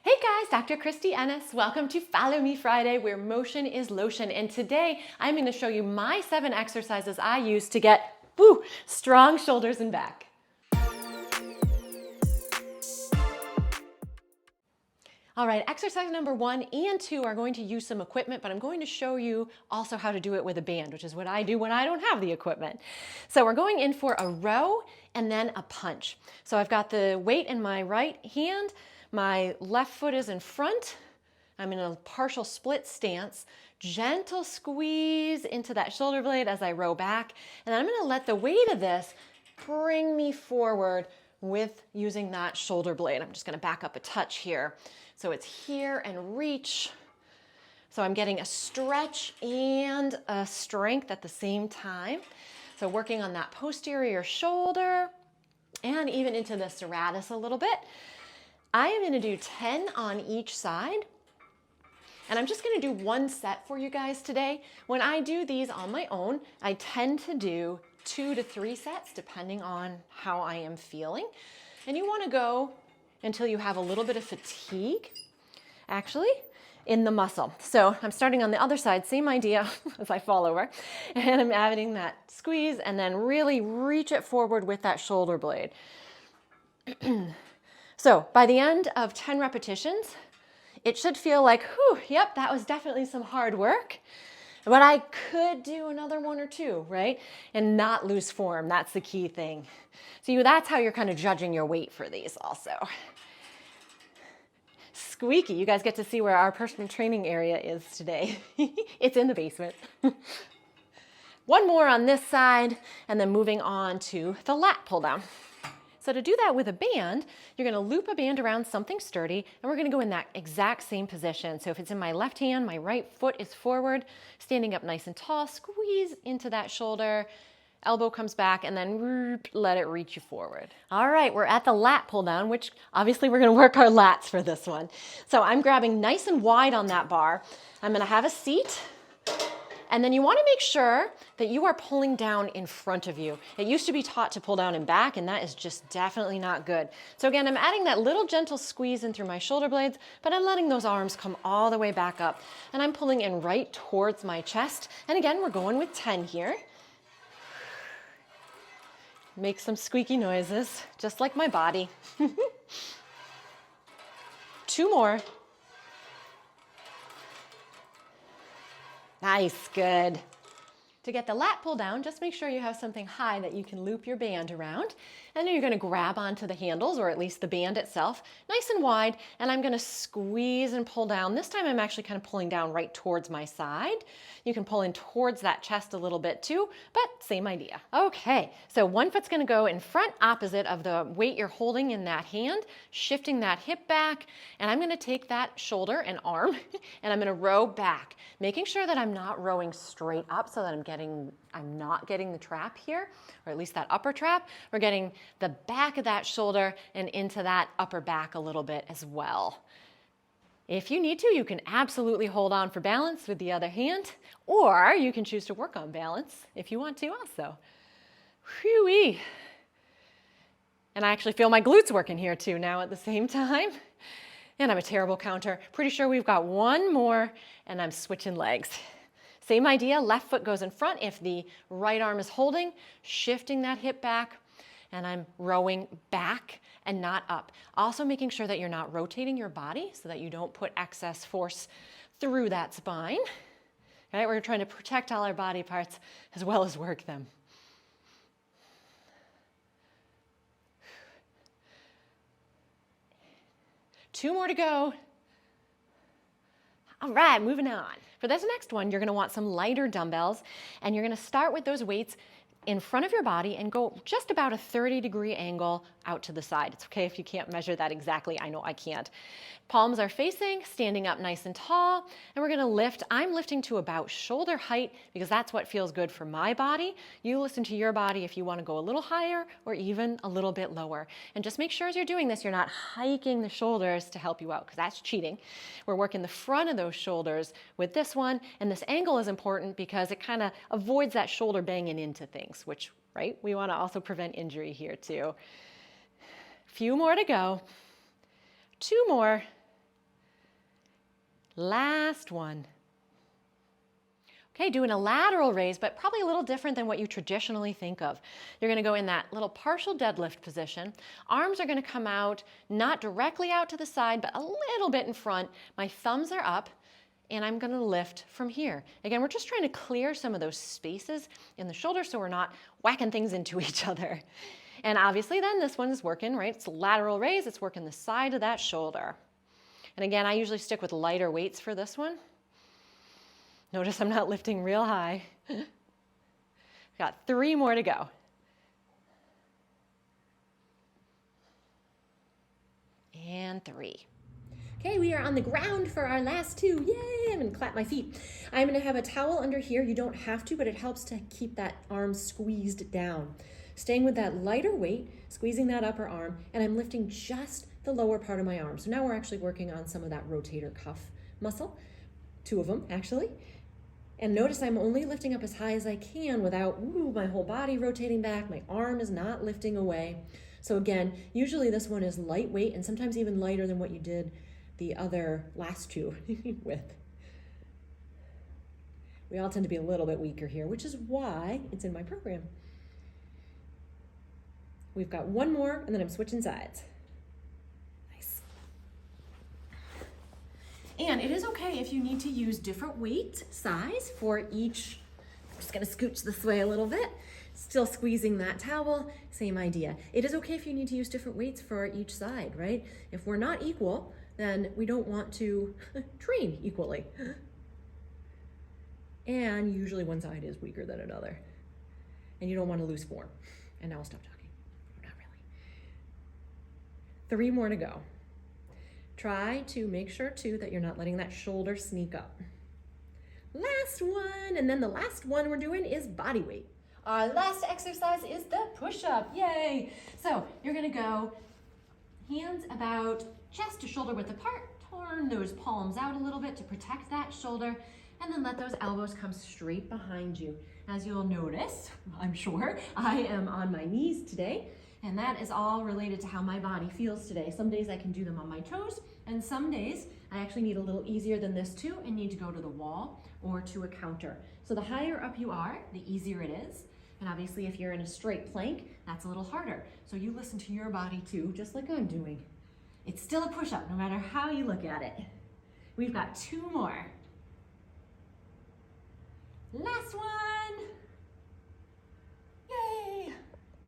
Hey guys, Dr. Christy Ennis. Welcome to Follow Me Friday, where motion is lotion. And today I'm going to show you my 7 exercises I use to get strong shoulders and back. All right, exercise number 1 and 2 are going to use some equipment, but I'm going to show you also how to do it with a band, which is what I do when I don't have the equipment. So we're going in for a row and then a punch. So I've got the weight in my right hand. My left foot is in front. I'm in a partial split stance. Gentle squeeze into that shoulder blade as I row back. And then I'm going to let the weight of this bring me forward with using that shoulder blade. I'm just going to back up a touch here. So it's here and reach. So I'm getting a stretch and a strength at the same time. So working on that posterior shoulder and even into the serratus a little bit. I am going to do 10 on each side, and I'm just going to do 1 set for you guys today. When I do these on my own, I tend to do 2 to 3 sets depending on how I am feeling. And you want to go until you have a little bit of fatigue, actually, in the muscle. So I'm starting on the other side, same idea as I fall over, and I'm adding that squeeze and then really reach it forward with that shoulder blade. So by the end of 10 repetitions, it should feel like, whew, yep, that was definitely some hard work, but I could do another 1 or 2, right? And not lose form, that's the key thing. So that's how you're kind of judging your weight for these also. Squeaky, you guys get to see where our personal training area is today. It's in the basement. 1 more on this side, and then moving on to the lat pull down. So to do that with a band, you're going to loop a band around something sturdy, and we're going to go in that exact same position. So if it's in my left hand, my right foot is forward, standing up nice and tall, squeeze into that shoulder, elbow comes back, and then let it reach you forward. All right, we're at the lat pull down, which obviously we're going to work our lats for this one. So I'm grabbing nice and wide on that bar. I'm going to have a seat. And then you want to make sure that you are pulling down in front of you. It used to be taught to pull down and back, and that is just definitely not good. So again, I'm adding that little gentle squeeze in through my shoulder blades, but I'm letting those arms come all the way back up. And I'm pulling in right towards my chest. And again, we're going with 10 here. Make some squeaky noises, just like my body. 2 more. Nice, good. To get the lat pull down, just make sure you have something high that you can loop your band around. And then you're going to grab onto the handles, or at least the band itself, nice and wide, and I'm going to squeeze and pull down. This time I'm actually kind of pulling down right towards my side. You can pull in towards that chest a little bit too, but same idea. Okay, so 1 foot's going to go in front opposite of the weight you're holding in that hand, shifting that hip back, and I'm going to take that shoulder and arm, and I'm going to row back, making sure that I'm not rowing straight up so that I'm not getting the trap here, or at least that upper trap. We're getting the back of that shoulder and into that upper back a little bit as well. If you need to, you can absolutely hold on for balance with the other hand, or you can choose to work on balance if you want to also. Whew-wee. And I actually feel my glutes working here too now at the same time. And I'm a terrible counter. Pretty sure we've got 1 more, and I'm switching legs. Same idea, left foot goes in front if the right arm is holding, shifting that hip back, and I'm rowing back and not up. Also making sure that you're not rotating your body so that you don't put excess force through that spine. All right, we're trying to protect all our body parts as well as work them. Two more to go. All right, moving on. For this next one, you're going to want some lighter dumbbells, and you're going to start with those weights in front of your body and go just about a 30-degree angle out to the side. It's okay if you can't measure that exactly. I know I can't. Palms are facing, standing up nice and tall, and we're going to lift. I'm lifting to about shoulder height because that's what feels good for my body. You listen to your body if you want to go a little higher or even a little bit lower. And just make sure as you're doing this, you're not hiking the shoulders to help you out because that's cheating. We're working the front of those shoulders with this one, and this angle is important because it kind of avoids that shoulder banging into things, which, right, we want to also prevent injury here too. Few more to go. 2 more. Last one. Okay, doing a lateral raise, but probably a little different than what you traditionally think of. You're gonna go in that little partial deadlift position. Arms are gonna come out, not directly out to the side, but a little bit in front. My thumbs are up, and I'm gonna lift from here. Again, we're just trying to clear some of those spaces in the shoulder so we're not whacking things into each other. And obviously then this one is working, right? It's a lateral raise, it's working the side of that shoulder. And again, I usually stick with lighter weights for this one. Notice I'm not lifting real high. Got 3 more to go. And 3. Okay, we are on the ground for our last 2. Yay, I'm gonna clap my feet. I'm gonna have a towel under here. You don't have to, but it helps to keep that arm squeezed down. Staying with that lighter weight, squeezing that upper arm, and I'm lifting just the lower part of my arm. So now we're actually working on some of that rotator cuff muscle, 2 of them actually. And notice I'm only lifting up as high as I can without my whole body rotating back. My arm is not lifting away. So again, usually this one is lightweight and sometimes even lighter than what you did the other last 2 with. We all tend to be a little bit weaker here, which is why it's in my program. We've got 1 more and then I'm switching sides. Nice. And it is okay if you need to use different weight size for each. I'm just gonna scooch this way a little bit. Still squeezing that towel, same idea. It is okay if you need to use different weights for each side, right? If we're not equal, then we don't want to train equally. And usually one side is weaker than another. And you don't want to lose form. And now I'll stop talking. Not really. 3 more to go. Try to make sure too that you're not letting that shoulder sneak up. Last one, and then the last one we're doing is body weight. Our last exercise is the push-up, yay! So you're gonna go hands about chest to shoulder width apart, turn those palms out a little bit to protect that shoulder, and then let those elbows come straight behind you. As you'll notice, I'm sure, I am on my knees today, and that is all related to how my body feels today. Some days I can do them on my toes, and some days I actually need a little easier than this too, and need to go to the wall or to a counter. So the higher up you are, the easier it is. And obviously if you're in a straight plank, that's a little harder. So you listen to your body too, just like I'm doing. It's still a push-up, no matter how you look at it. We've got 2 more. Last one.